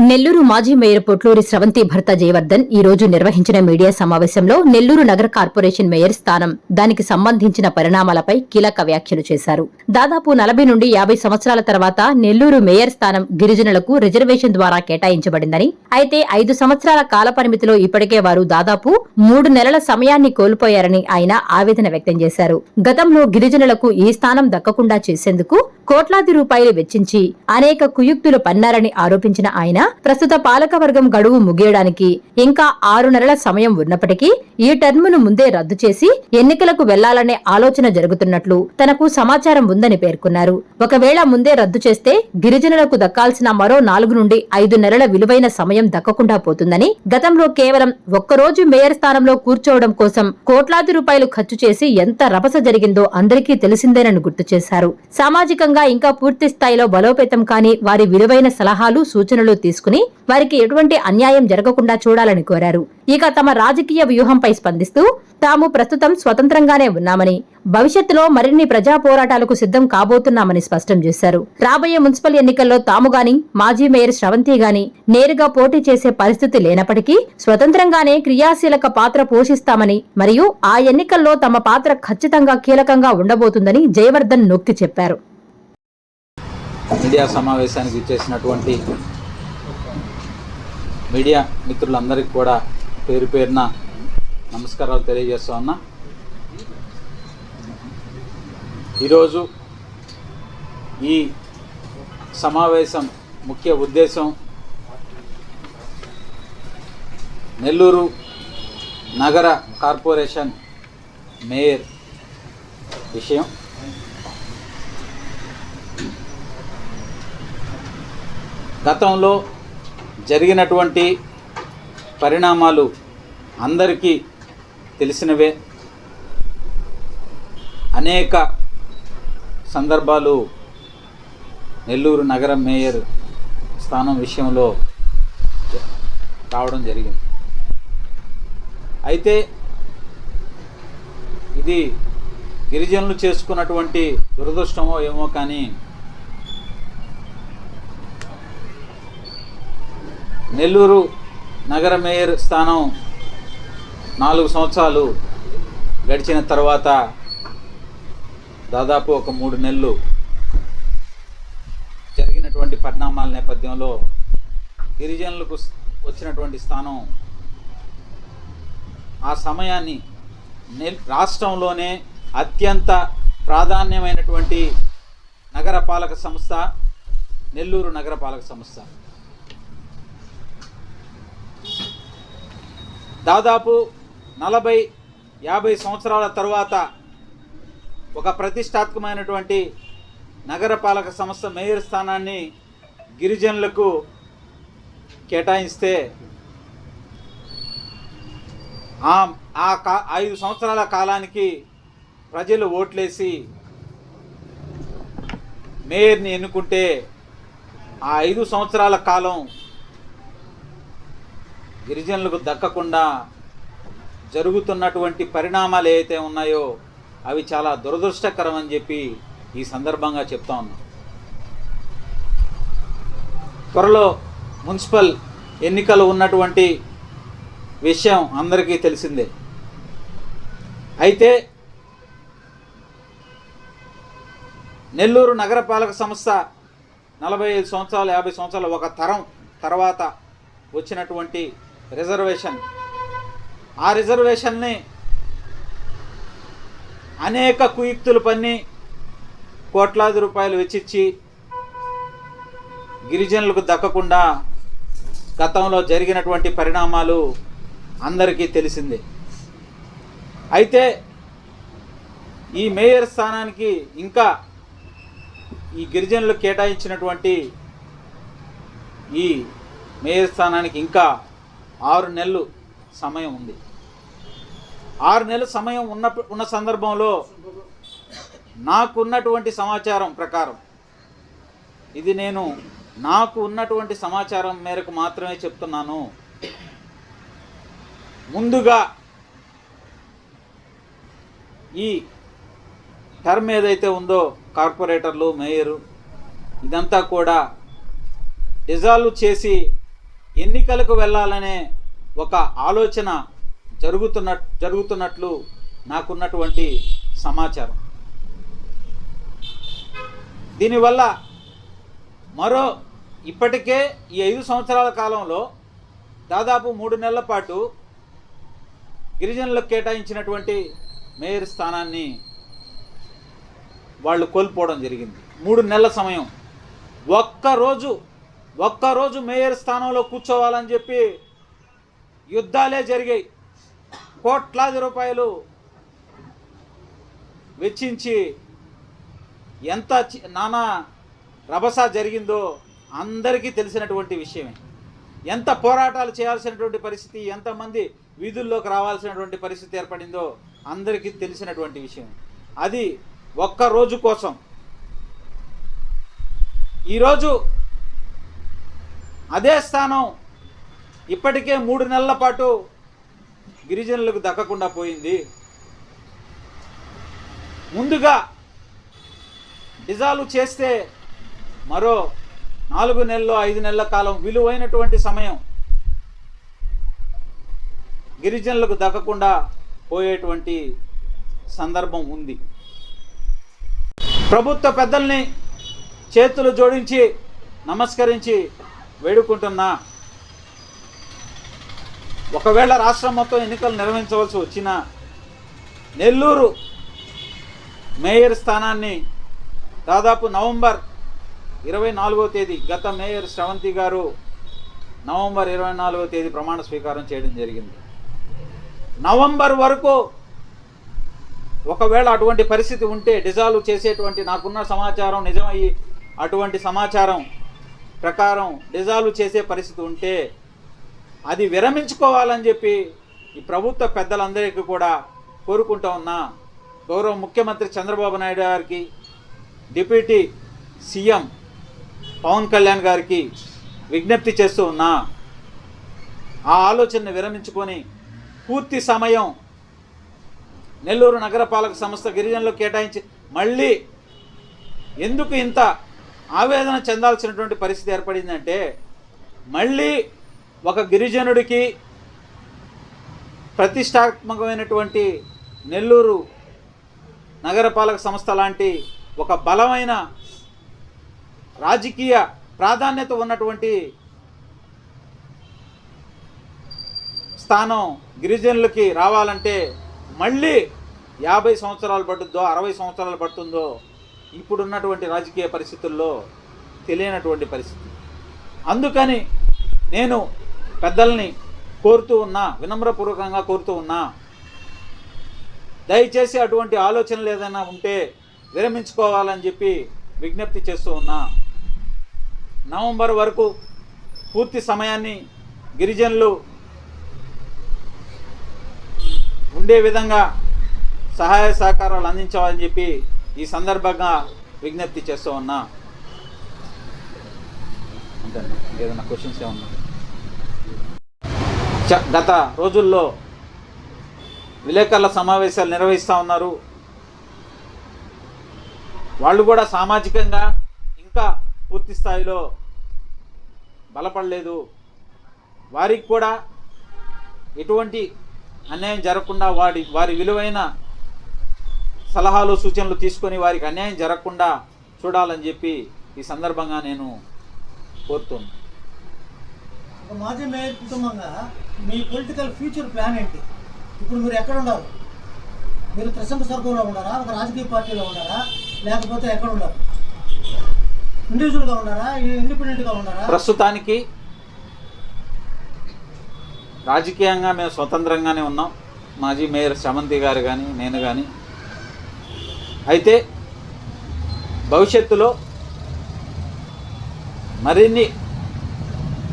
నెల్లూరు మాజీ మేయర్ పొట్లూరి స్రవంతి భర్త జయవర్ధన్ ఈ రోజు నిర్వహించిన మీడియా సమావేశంలో నెల్లూరు నగర కార్పొరేషన్ మేయర్ స్థానం, దానికి సంబంధించిన పరిణామాలపై కీలక వ్యాఖ్యలు చేశారు. దాదాపు 40 నుండి 50 సంవత్సరాల తర్వాత నెల్లూరు మేయర్ స్థానం గిరిజనులకు రిజర్వేషన్ ద్వారా కేటాయించబడిందని, అయితే 5 సంవత్సరాల కాల పరిమితిలో ఇప్పటికే వారు దాదాపు 3 నెలల సమయాన్ని కోల్పోయారని ఆయన ఆవేదన వ్యక్తం చేశారు. గతంలో గిరిజనులకు ఈ స్థానం దక్కకుండా చేసేందుకు కోట్లాది రూపాయలు వెచ్చించి అనేక కుయుక్తులు పన్నారని ఆరోపించిన ఆయన, ప్రస్తుత పాలకవర్గం గడువు ముగియడానికి ఇంకా 6 నెలల సమయం ఉన్నప్పటికీ ఈ టర్మును ముందే రద్దు చేసి ఎన్నికలకు వెళ్లాలనే ఆలోచన జరుగుతున్నట్లు తనకు సమాచారం ఉందని పేర్కొన్నారు. ఒకవేళ ముందే రద్దు చేస్తే గిరిజనులకు దక్కాల్సిన మరో 4 నుండి 5 నెలల విలువైన సమయం దక్కకుండా పోతుందని, గతంలో కేవలం ఒక్కరోజు మేయర్ స్థానంలో కూర్చోవడం కోసం కోట్లాది రూపాయలు ఖర్చు చేసి ఎంత రభస జరిగిందో అందరికీ తెలిసిందేనని గుర్తు చేశారు. సామాజికంగా ఇంకా పూర్తి స్థాయిలో బలోపేతం కాని వారి విలువైన సలహాలు, సూచనలు తీసుకుని వారికి ఎటువంటి అన్యాయం జరగకుండా చూడాలని కోరారు. ఇక తమ రాజకీయ వ్యూహంపై స్పందిస్తూ, తాము ప్రస్తుతం స్వతంత్రంగానే ఉన్నామని, భవిష్యత్తులో మరిన్ని ప్రజా పోరాటాలకు సిద్ధం కాబోతున్నామని స్పష్టం చేశారు. రాబోయే మున్సిపల్ ఎన్నికల్లో తాము గాని, మాజీ మేయర్ స్రవంతి గాని నేరుగా పోటీ చేసే పరిస్థితి లేనప్పటికీ స్వతంత్రంగానే క్రియాశీలక పాత్ర పోషిస్తామని, మరియు ఆ ఎన్నికల్లో తమ పాత్ర ఖచ్చితంగా కీలకంగా ఉండబోతుందని జయవర్ధన్ నొక్కి చెప్పారు. మీడియా సమావేశానికి ఇచ్చేసినటువంటి మీడియా మిత్రులందరికీ కూడా పేరు పేరున నమస్కారాలు తెలియజేస్తా ఉన్నా. ఈరోజు ఈ సమావేశం ముఖ్య ఉద్దేశం నెల్లూరు నగర కార్పొరేషన్ మేయర్ విషయం. గతంలో జరిగినటువంటి పరిణామాలు అందరికీ తెలిసినవే. అనేక సందర్భాలు నెల్లూరు నగర మేయర్ స్థానం విషయంలో రావడం జరిగింది. అయితే ఇది గిరిజనులు చేసుకున్నటువంటి దురదృష్టమో ఏమో కానీ నెల్లూరు నగర మేయర్ స్థానం 4 సంవత్సరాలు గడిచిన తర్వాత దాదాపు ఒక 3 నెలలు జరిగినటువంటి పరిణామాల నేపథ్యంలో గిరిజనులకు వచ్చినటువంటి స్థానం ఆ సమయాన్ని రాష్ట్రంలోనే అత్యంత ప్రాధాన్యమైనటువంటి నగరపాలక సంస్థ నెల్లూరు నగరపాలక సంస్థ. దాదాపు 40-50 సంవత్సరాల తరువాత ఒక ప్రతిష్టాత్మకమైనటువంటి నగరపాలక సంస్థ మేయర్ స్థానాన్ని గిరిజనులకు కేటాయిస్తే ఆ 5 సంవత్సరాల కాలానికి ప్రజలు ఓట్లేసి మేయర్ని ఎన్నుకుంటే ఆ 5 సంవత్సరాల కాలం గిరిజనులకు దక్కకుండా జరుగుతున్నటువంటి పరిణామాలు ఏవైతే ఉన్నాయో అవి చాలా దురదృష్టకరం అని చెప్పి ఈ సందర్భంగా చెప్తా ఉన్నాం. త్వరలో మున్సిపల్ ఎన్నికలు ఉన్నటువంటి విషయం అందరికీ తెలిసిందే. అయితే నెల్లూరు నగరపాలక సంస్థ 45 సంవత్సరాలు 50 సంవత్సరాలు ఒక తరం తర్వాత వచ్చినటువంటి రిజర్వేషన్, ఆ రిజర్వేషన్ని అనేక కుయుక్తులు పన్ని కోట్లాది రూపాయలు వెచ్చిచ్చి గిరిజనులకు దక్కకుండా గతంలో జరిగినటువంటి పరిణామాలు అందరికీ తెలిసిందే. అయితే ఈ మేయర్ స్థానానికి ఇంకా ఈ గిరిజనులకు కేటాయించినటువంటి ఈ మేయర్ స్థానానికి ఇంకా 6 నెలలు సమయం ఉంది. 6 నెలల సమయం ఉన్న సందర్భంలో నాకున్నటువంటి సమాచారం ప్రకారం, ఇది నేను నాకు ఉన్నటువంటి సమాచారం మేరకు మాత్రమే చెప్తున్నాను, ముందుగా ఈ టర్మ్ ఏదైతే ఉందో కార్పొరేటర్లు, మేయరు ఇదంతా కూడా డిజాల్వ్ చేసి ఎన్నికలకు వెళ్ళాలనే ఒక ఆలోచన జరుగుతున్నట్లు నాకున్నటువంటి సమాచారం. దీనివల్ల ఇప్పటికే ఈ 5 సంవత్సరాల కాలంలో దాదాపు 3 నెలల పాటు గిరిజనులకు కేటాయించినటువంటి మేయర్ స్థానాన్ని వాళ్ళు కోల్పోవడం జరిగింది. 3 నెలల సమయం. ఒక్కరోజు మేయర్ స్థానంలో కూర్చోవాలని చెప్పి యుద్ధాలే జరిగాయి. కోట్లాది రూపాయలు వెచ్చించి ఎంత నానా రభస జరిగిందో అందరికీ తెలిసినటువంటి విషయమే. ఎంత పోరాటాలు చేయాల్సినటువంటి పరిస్థితి, ఎంతమంది వీధుల్లోకి రావాల్సినటువంటి పరిస్థితి ఏర్పడిందో అందరికీ తెలిసినటువంటి విషయం. అది ఒక్క రోజు కోసం. ఈరోజు అదే స్థానం ఇప్పటికే 3 నెలల పాటు గిరిజనులకు దక్కకుండా పోయింది. ముందుగా డిజాల్వ్ చేస్తే మరో 4 నెలలు 5 నెలల కాలం విలువైనటువంటి సమయం గిరిజనులకు దక్కకుండా పోయేటువంటి సందర్భం ఉంది. ప్రభుత్వ పెద్దల్ని చేతులు జోడించి నమస్కరించి వేడుకుంటున్నా, ఒకవేళ రాష్ట్రం మొత్తం ఎన్నికలు నిర్వహించవలసి వచ్చిన నెల్లూరు మేయర్ స్థానాన్ని దాదాపు నవంబర్ 24వ తేదీ గత మేయర్ శ్రవంతి గారు నవంబర్ 24వ తేదీ ప్రమాణ స్వీకారం చేయడం జరిగింది. నవంబర్ వరకు ఒకవేళ అటువంటి పరిస్థితి ఉంటే డిజాల్వ్ చేసేటువంటి నాకున్న సమాచారం నిజమయ్యి అటువంటి సమాచారం ప్రకారం డిజాల్వ్ చేసే పరిస్థితి ఉంటే అది విరమించుకోవాలని చెప్పి ఈ ప్రభుత్వ పెద్దలందరికీ కూడా కోరుకుంటూ ఉన్నా. గౌరవ ముఖ్యమంత్రి చంద్రబాబు నాయుడు గారికి, డిప్యూటీ సీఎం పవన్ కళ్యాణ్ గారికి విజ్ఞప్తి చేస్తూ ఉన్నా. ఆ ఆలోచనను విరమించుకొని పూర్తి సమయం నెల్లూరు నగరపాలక సంస్థ గిరిజనులకు కేటాయించి మళ్ళీ ఎందుకు ఇంత ఆవేదన చెందాల్సినటువంటి పరిస్థితి ఏర్పడిందంటే, మళ్ళీ ఒక గిరిజనుడికి ప్రతిష్టాత్మకమైనటువంటి నెల్లూరు నగరపాలక సంస్థ లాంటి ఒక బలమైన రాజకీయ ప్రాధాన్యత ఉన్నటువంటి స్థానం గిరిజనులకి రావాలంటే మళ్ళీ 50 సంవత్సరాలు పడుతుందో 60 సంవత్సరాలు పడుతుందో ఇప్పుడున్నటువంటి రాజకీయ పరిస్థితుల్లో తెలియనటువంటి పరిస్థితి. అందుకని నేను పెద్దల్ని కోరుతూ ఉన్నా, వినమ్రపూర్వకంగా కోరుతూ ఉన్నా, దయచేసి అటువంటి ఆలోచనలు ఏదైనా ఉంటే విరమించుకోవాలని చెప్పి విజ్ఞప్తి చేస్తూ ఉన్నా. నవంబర్ వరకు పూర్తి సమయాన్ని గిరిజనులు ఉండే విధంగా సహాయ సహకారాలు అందించాలని చెప్పి ఈ సందర్భంగా విజ్ఞప్తి చేస్తూ ఉన్నా. అంతే. ఏదైనా క్వశ్చన్స్ ఏమన్నా? గత రోజుల్లో విలేకరుల సమావేశాలు నిర్వహిస్తూ ఉన్నారు. వాళ్ళు కూడా సామాజికంగా ఇంకా పూర్తి స్థాయిలో బలపడలేదు. వారికి కూడా ఎటువంటి అన్యాయం జరగకుండా వారి విలువైన సలహాలు సూచనలు తీసుకొని వారికి అన్యాయం జరగకుండా చూడాలని చెప్పి ఈ సందర్భంగా నేను కోరుతున్నాను. ఒక మాజీ మేయర్ కుటుంబంగా మీ పొలిటికల్ ఫ్యూచర్ ప్లాన్ ఏంటి? ఇప్పుడు మీరు ఎక్కడ ఉన్నారు? మీరు త్రిశంక స్వర్గంలో ఉన్నారా? ఒక రాజకీయ పార్టీలో ఉన్నారా? లేకపోతే ఎక్కడ ఉన్నారు? ఇండివిజువల్గా ఉన్నారా? ఇండిపెండెంట్గా ఉన్నారా? ప్రస్తుతానికి రాజకీయంగా మేము స్వతంత్రంగానే ఉన్నాం. మాజీ మేయర్ శ్రవంతి గారు కానీ నేను కానీ. అయితే భవిష్యత్తులో మరిన్ని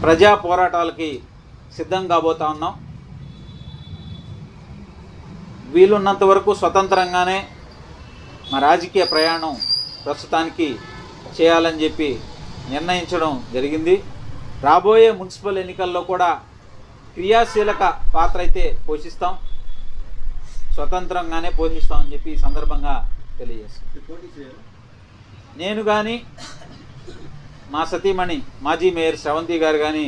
ప్రజా పోరాటాలకి సిద్ధం కాబోతా ఉన్నాం. వీలున్నంత వరకు స్వతంత్రంగానే మా రాజకీయ ప్రయాణం ప్రస్తుతానికి చేయాలని చెప్పి నిర్ణయించడం జరిగింది. రాబోయే మున్సిపల్ ఎన్నికల్లో కూడా క్రియాశీలక పాత్ర అయితే పోషిస్తాం, స్వతంత్రంగానే పోషిస్తామని చెప్పి ఈ సందర్భంగా తెలియజేస్తాం. నేను కానీ మా సతీమణి మాజీ మేయర్ శ్రవంతి గారు కానీ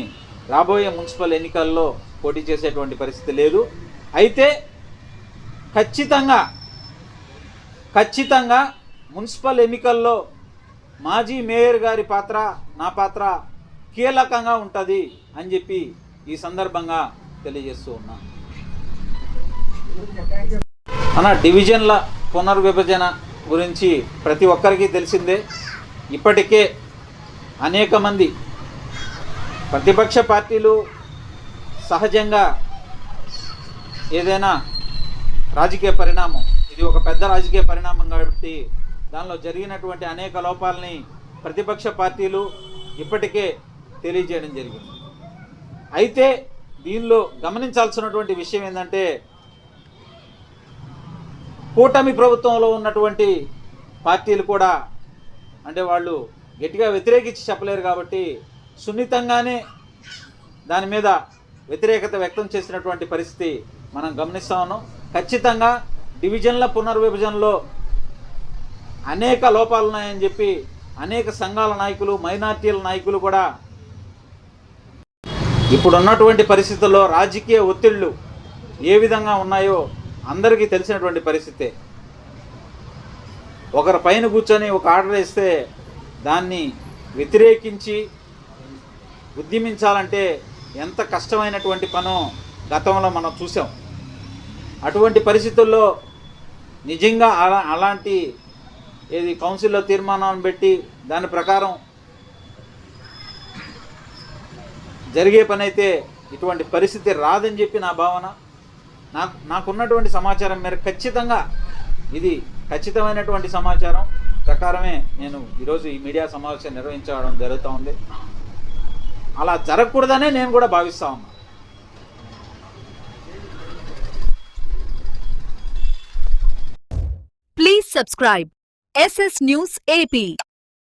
రాబోయే మున్సిపల్ ఎన్నికల్లో పోటీ చేసేటువంటి పరిస్థితి లేదు. అయితే ఖచ్చితంగా మున్సిపల్ ఎన్నికల్లో మాజీ మేయర్ గారి పాత్ర, నా పాత్ర కీలకంగా ఉంటుంది అని చెప్పి ఈ సందర్భంగా తెలియజేస్తూ ఉన్నా. డివిజన్ల పునర్విభజన గురించి ప్రతి ఒక్కరికి తెలిసిందే. ఇప్పటికే అనేక మంది ప్రతిపక్ష పార్టీలు సహజంగా ఏదైనా రాజకీయ పరిణామం, ఇది ఒక పెద్ద రాజకీయ పరిణామం కాబట్టి దానిలో జరిగినటువంటి అనేక లోపాలని ప్రతిపక్ష పార్టీలు ఇప్పటికే తెలియజేయడం జరిగింది. అయితే దీనిలో గమనించాల్సినటువంటి విషయం ఏంటంటే, కూటమి ప్రభుత్వంలో ఉన్నటువంటి పార్టీలు కూడా వాళ్ళు గట్టిగా వ్యతిరేకించి చెప్పలేరు కాబట్టి సున్నితంగానే దాని మీద వ్యతిరేకత వ్యక్తం చేసినటువంటి పరిస్థితి మనం గమనిస్తా ఉన్నాం. ఖచ్చితంగా డివిజన్ల పునర్విభజనలో అనేక లోపాలు ఉన్నాయని చెప్పి అనేక సంఘాల నాయకులు, మైనార్టీల నాయకులు కూడా ఇప్పుడున్నటువంటి పరిస్థితుల్లో రాజకీయ ఒత్తిళ్లు ఏ విధంగా ఉన్నాయో అందరికీ తెలిసినటువంటి పరిస్థితే. ఒకరి పైన కూర్చొని ఒక ఆర్డర్ ఇస్తే దాన్ని వ్యతిరేకించి ఉద్యమించాలంటే ఎంత కష్టమైనటువంటి పనో గతంలో మనం చూసాం. అటువంటి పరిస్థితుల్లో నిజంగా అలాంటి కౌన్సిల్లో తీర్మానాన్ని పెట్టి దాని ప్రకారం జరిగే పని అయితే ఇటువంటి పరిస్థితి రాదని చెప్పి నా భావన. నాకున్నటువంటి సమాచారం మేరకు ఖచ్చితంగా ఇది ఖచ్చితమైనటువంటి సమాచారం ప్రకారమే నేను ఈరోజు ఈ మీడియా సమావేశం నిర్వహించడం జరుగుతూ ఉంది. అలా జరగకూడదనే నేను కూడా భావిస్తా ఉన్నా. Please subscribe SS News AP.